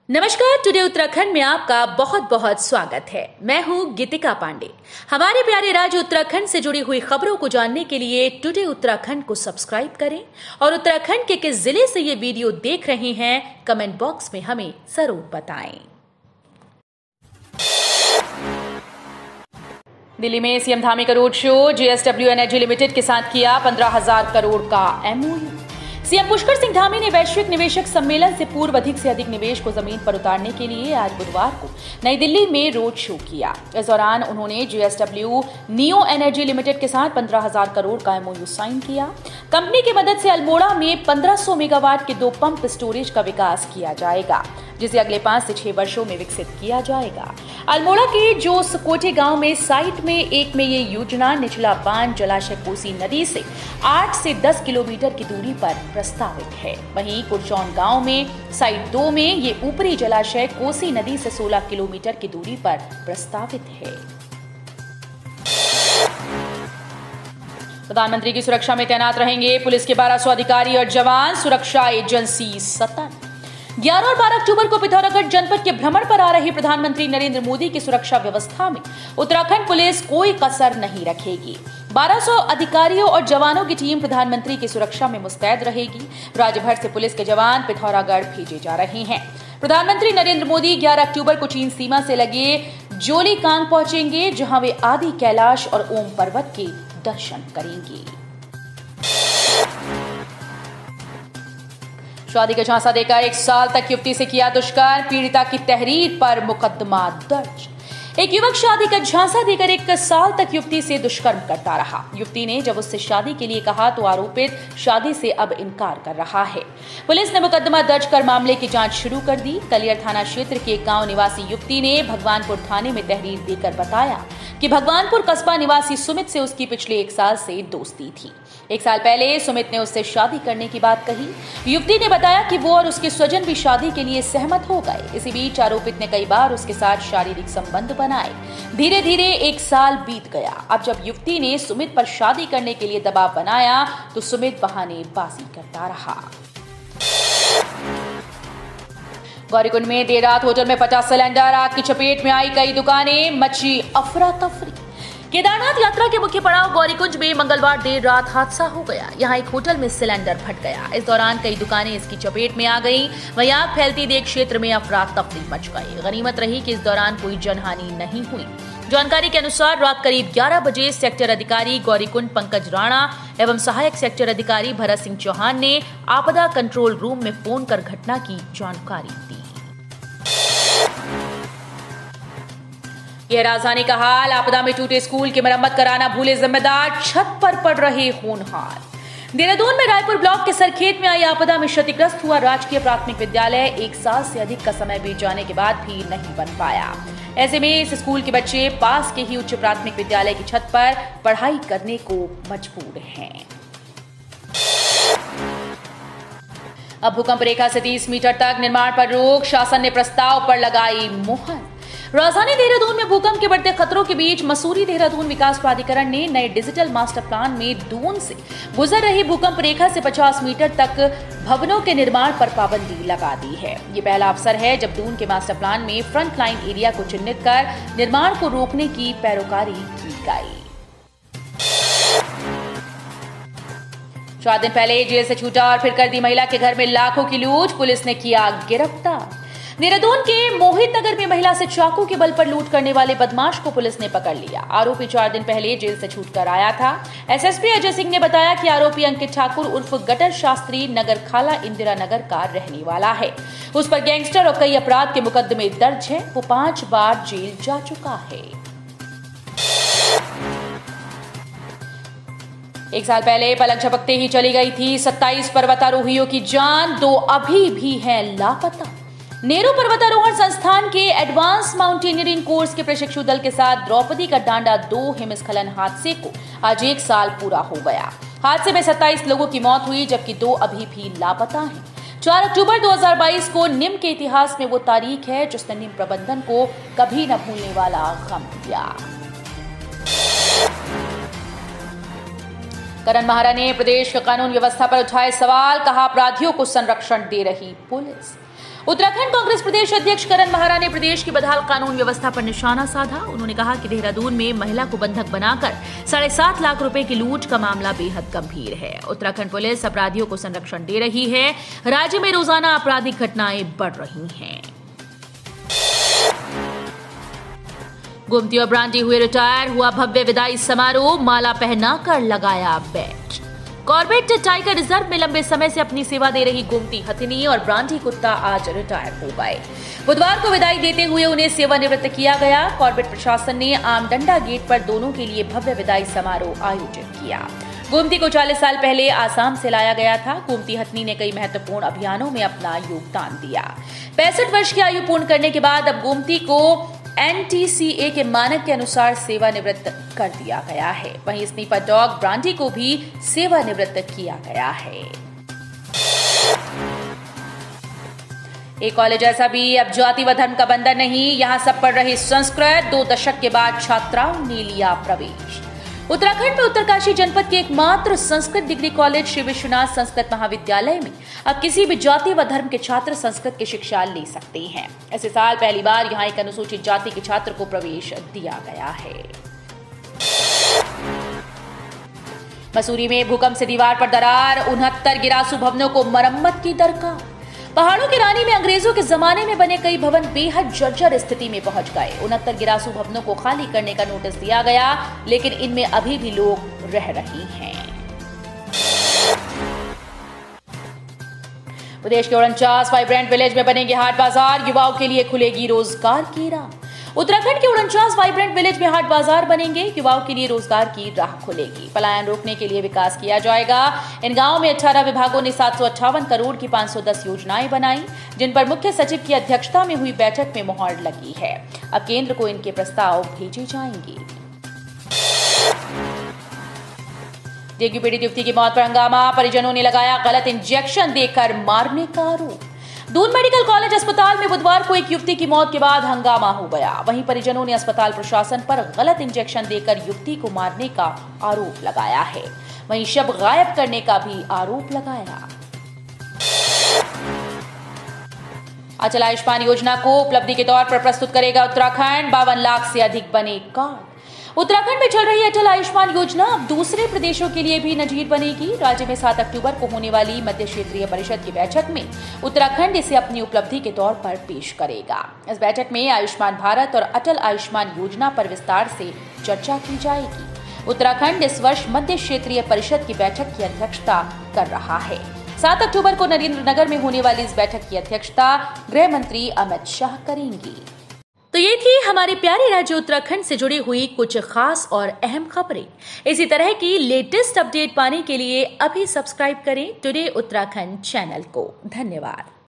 नमस्कार। टुडे उत्तराखंड में आपका बहुत बहुत स्वागत है। मैं हूं गीतिका पांडे। हमारे प्यारे राज्य उत्तराखंड से जुड़ी हुई खबरों को जानने के लिए टुडे उत्तराखंड को सब्सक्राइब करें और उत्तराखंड के किस जिले से ये वीडियो देख रहे हैं कमेंट बॉक्स में हमें जरूर बताएं। दिल्ली में सीएम धामी का road show. JSW energy limited के साथ किया 15,000 करोड़ का एमओयू। सीएम पुष्कर सिंह धामी ने वैश्विक निवेशक सम्मेलन से पूर्व अधिक से अधिक निवेश को जमीन पर उतारने के लिए आज बुधवार को नई दिल्ली में रोड शो किया। इस दौरान उन्होंने जेएसडब्ल्यू नियो एनर्जी लिमिटेड के साथ 15,000 करोड़ का एमओयू साइन किया। कंपनी की मदद से अल्मोड़ा में 1500 मेगावाट के 2 पंप स्टोरेज का विकास किया जाएगा, जिसे अगले 5 से 6 वर्षों में विकसित किया जाएगा। अल्मोड़ा के जोस कोटे गांव में साइट में एक में ये योजना निचला बांध जलाशय कोसी नदी से 8 से 10 किलोमीटर की दूरी पर प्रस्तावित है। वहीं कुरचौन गांव में साइट 2 में ये ऊपरी जलाशय कोसी नदी से 16 किलोमीटर की दूरी पर प्रस्तावित है। प्रधानमंत्री की सुरक्षा में तैनात रहेंगे पुलिस के 1200 अधिकारी और जवान, सुरक्षा एजेंसी सतर्क। 11 और 12 अक्टूबर को पिथौरागढ़ जनपद के भ्रमण पर आ रहे प्रधानमंत्री नरेंद्र मोदी की सुरक्षा व्यवस्था में उत्तराखंड पुलिस कोई कसर नहीं रखेगी। 1200 अधिकारियों और जवानों की टीम प्रधानमंत्री की सुरक्षा में मुस्तैद रहेगी। राज्य भर से पुलिस के जवान पिथौरागढ़ भेजे जा रहे हैं। प्रधानमंत्री नरेंद्र मोदी 11 अक्टूबर को चीन सीमा से लगे जोलीकांग पहुंचेंगे, जहां वे आदि कैलाश और ओम पर्वत के दर्शन करेंगे। शादी का झांसा देकर 1 साल तक युवती से किया दुष्कर्म, पीड़िता की तहरीर पर मुकदमा दर्ज। एक युवक शादी का झांसा देकर 1 साल तक युवती से दुष्कर्म करता रहा। युवती ने जब उससे शादी के लिए कहा तो आरोपित शादी से अब इनकार कर रहा है। पुलिस ने मुकदमा दर्ज कर मामले की जांच शुरू कर दी। कलियर थाना क्षेत्र के एक गांव निवासी युवती ने भगवानपुर थाने में तहरीर देकर बताया कि भगवानपुर कस्बा निवासी सुमित से उसकी पिछले 1 साल से दोस्ती थी। 1 साल पहले सुमित ने उससे शादी करने की बात कही। युवती ने बताया कि वो और उसके स्वजन भी शादी के लिए सहमत हो गए। इसी बीच आरोपित ने कई बार उसके साथ शारीरिक संबंध बनाए। धीरे धीरे 1 साल बीत गया। अब जब युवती ने सुमित पर शादी करने के लिए दबाव बनाया तो सुमित बहानेबाजी करता रहा। गौरीकुंड में देर रात होटल में 50 सिलेंडर, आग की चपेट में आई कई दुकानें, मची अफरा तफरी। केदारनाथ यात्रा के मुख्य पड़ाव गौरीकुंज में मंगलवार देर रात हादसा हो गया। यहां एक होटल में सिलेंडर फट गया। इस दौरान कई दुकानें इसकी चपेट में आ गईं। वहीं आग फैलती देख क्षेत्र में अफरा तफरी मच गई। गनीमत रही कि इस दौरान कोई जनहानि नहीं हुई। जानकारी के अनुसार रात करीब 11 बजे सेक्टर अधिकारी गौरीकुंड पंकज राणा एवं सहायक सेक्टर अधिकारी भरत सिंह चौहान ने आपदा कंट्रोल रूम में फोन कर घटना की जानकारी दी। यह राजधानी का हाल। आपदा में टूटे स्कूल की मरम्मत कराना भूले जिम्मेदार, छत पर पड़ रहे होनहार। देहरादून में रायपुर ब्लॉक के सरखेत में आई आपदा में क्षतिग्रस्त हुआ राजकीय प्राथमिक विद्यालय 1 साल से अधिक का समय बीत जाने के बाद भी नहीं बन पाया। ऐसे में इस स्कूल के बच्चे पास के ही उच्च प्राथमिक विद्यालय की छत पर पढ़ाई करने को मजबूर हैं। अब भूकंप रेखा से 30 मीटर तक निर्माण पर रोक, शासन ने प्रस्ताव पर लगाई मुहर। राजधानी देहरादून में भूकंप के बढ़ते खतरों के बीच मसूरी देहरादून विकास प्राधिकरण ने नए डिजिटल मास्टर प्लान में दून से गुजर रही भूकंप रेखा से 50 मीटर तक भवनों के निर्माण पर पाबंदी लगा दी है। ये पहला अवसर है जब दून के मास्टर प्लान में फ्रंट लाइन एरिया को चिन्हित कर निर्माण को रोकने की पैरोकारी की गई। 4 दिन पहले जेल से छूटा और फिर कर दी महिला के घर में लाखों की लूट, पुलिस ने किया गिरफ्तार। देहरादून के मोहित नगर में महिला से चाकू के बल पर लूट करने वाले बदमाश को पुलिस ने पकड़ लिया। आरोपी 4 दिन पहले जेल से छूटकर आया था। एसएसपी अजय सिंह ने बताया कि आरोपी अंकित ठाकुर उर्फ गटर शास्त्री नगर खाला इंदिरा नगर का रहने वाला है। उस पर गैंगस्टर और कई अपराध के मुकदमे दर्ज है। वो 5 बार जेल जा चुका है। 1 साल पहले पलक झपकते ही चली गई थी 27 पर्वतारोहियों की जान, 2 अभी भी हैं लापता। नेहरू पर्वतारोहण संस्थान के एडवांस माउंटेनियरिंग कोर्स के प्रशिक्षु दल के साथ द्रौपदी का डांडा 2 हिमस्खलन हादसे को आज 1 साल पूरा हो गया। हादसे में 27 लोगों की मौत हुई, जबकि 2 अभी भी लापता हैं। 4 अक्टूबर 2022 को निम के इतिहास में वो तारीख है जिसने निम प्रबंधन को कभी न भूलने वाला गम दिया। करण माहरा ने प्रदेश की कानून व्यवस्था पर उठाए सवाल, कहा अपराधियों को संरक्षण दे रही पुलिस। उत्तराखंड कांग्रेस प्रदेश अध्यक्ष करण माहरा ने प्रदेश की बदहाल कानून व्यवस्था पर निशाना साधा। उन्होंने कहा कि देहरादून में महिला को बंधक बनाकर 7.5 लाख रुपए की लूट का मामला बेहद गंभीर है। उत्तराखंड पुलिस अपराधियों को संरक्षण दे रही है। राज्य में रोजाना आपराधिक घटनाएं बढ़ रही हैं। गोमती और ब्रांडी हुए रिटायर, हुआ भव्य विदाई समारोह, माला पहनाकर लगाया बेट। कॉर्बेट टाइगर रिजर्व में लंबे समय से अपनी सेवा दे रही गोमती हथिनी और ब्रांडी कुत्ता आज रिटायर हो गए। बुधवार को विदाई देते हुए उन्हें सेवानिवृत्त किया गया। कॉर्बेट प्रशासन ने आमडंडा गेट पर दोनों के लिए भव्य विदाई समारोह आयोजित किया। गोमती को 40 साल पहले आसाम से लाया गया था। गोमती हथिनी ने कई महत्वपूर्ण अभियानों में अपना योगदान दिया। 65 वर्ष की आयु पूर्ण करने के बाद अब गोमती को NTCA के मानक के अनुसार सेवानिवृत्त कर दिया गया है। वहीं स्नीपर डॉग ब्रांडी को भी सेवानिवृत्त किया गया है। एक कॉलेज ऐसा भी अब जाति व धर्म का बंधन नहीं, यहां सब पढ़ रही संस्कृत। 2 दशक के बाद छात्राओं ने लिया प्रवेश। उत्तराखंड में उत्तरकाशी जनपद के एकमात्र संस्कृत डिग्री कॉलेज श्री विश्वनाथ संस्कृत महाविद्यालय में अब किसी भी जाति व धर्म के छात्र संस्कृत की शिक्षा ले सकते हैं। इसी साल पहली बार यहां एक अनुसूचित जाति के छात्र को प्रवेश दिया गया है। मसूरी में भूकंप से दीवार पर दरार, 69 गिरासू भवनों को मरम्मत की दरकार। पहाड़ों की रानी में अंग्रेजों के जमाने में बने कई भवन बेहद जर्जर स्थिति में पहुंच गए। 69 गिरासू भवनों को खाली करने का नोटिस दिया गया, लेकिन इनमें अभी भी लोग रह रहे हैं। प्रदेश के 49 वाइब्रेंट विलेज में बनेंगे हाट बाजार, युवाओं के लिए खुलेगी रोजगार की राह। उत्तराखंड के 49 वाइब्रेंट विलेज में हाट बाजार बनेंगे, युवाओं के लिए रोजगार की राह खुलेगी। पलायन रोकने के लिए विकास किया जाएगा। इन गांवों में 18 विभागों ने 758 करोड़ की 510 योजनाएं बनाई, जिन पर मुख्य सचिव की अध्यक्षता में हुई बैठक में मुहर लगी है। अब केंद्र को इनके प्रस्ताव भेजे जाएंगे। डेंगू पीड़ित युवती की मौत पर हंगामा, परिजनों ने लगाया गलत इंजेक्शन देकर मारने का आरोप। दून मेडिकल कॉलेज अस्पताल में बुधवार को एक युवती की मौत के बाद हंगामा हो गया। वहीं परिजनों ने अस्पताल प्रशासन पर गलत इंजेक्शन देकर युवती को मारने का आरोप लगाया है। वहीं शव गायब करने का भी आरोप लगाया। अटल आयुष्मान योजना को उपलब्धि के तौर पर प्रस्तुत करेगा उत्तराखंड। 52 लाख से अधिक बने कार्ड। उत्तराखंड में चल रही अटल आयुष्मान योजना अब दूसरे प्रदेशों के लिए भी नजीर बनेगी। राज्य में 7 अक्टूबर को होने वाली मध्य क्षेत्रीय परिषद की बैठक में उत्तराखंड इसे अपनी उपलब्धि के तौर पर पेश करेगा। इस बैठक में आयुष्मान भारत और अटल आयुष्मान योजना पर विस्तार से चर्चा की जाएगी। उत्तराखंड इस वर्ष मध्य क्षेत्रीय परिषद की बैठक की अध्यक्षता कर रहा है। 7 अक्टूबर को नरेंद्रनगर में होने वाली इस बैठक की अध्यक्षता गृह मंत्री अमित शाह करेंगी। तो ये थी हमारे प्यारे राज्य उत्तराखंड से जुड़ी हुई कुछ खास और अहम खबरें। इसी तरह की लेटेस्ट अपडेट पाने के लिए अभी सब्सक्राइब करें टुडे उत्तराखंड चैनल को। धन्यवाद।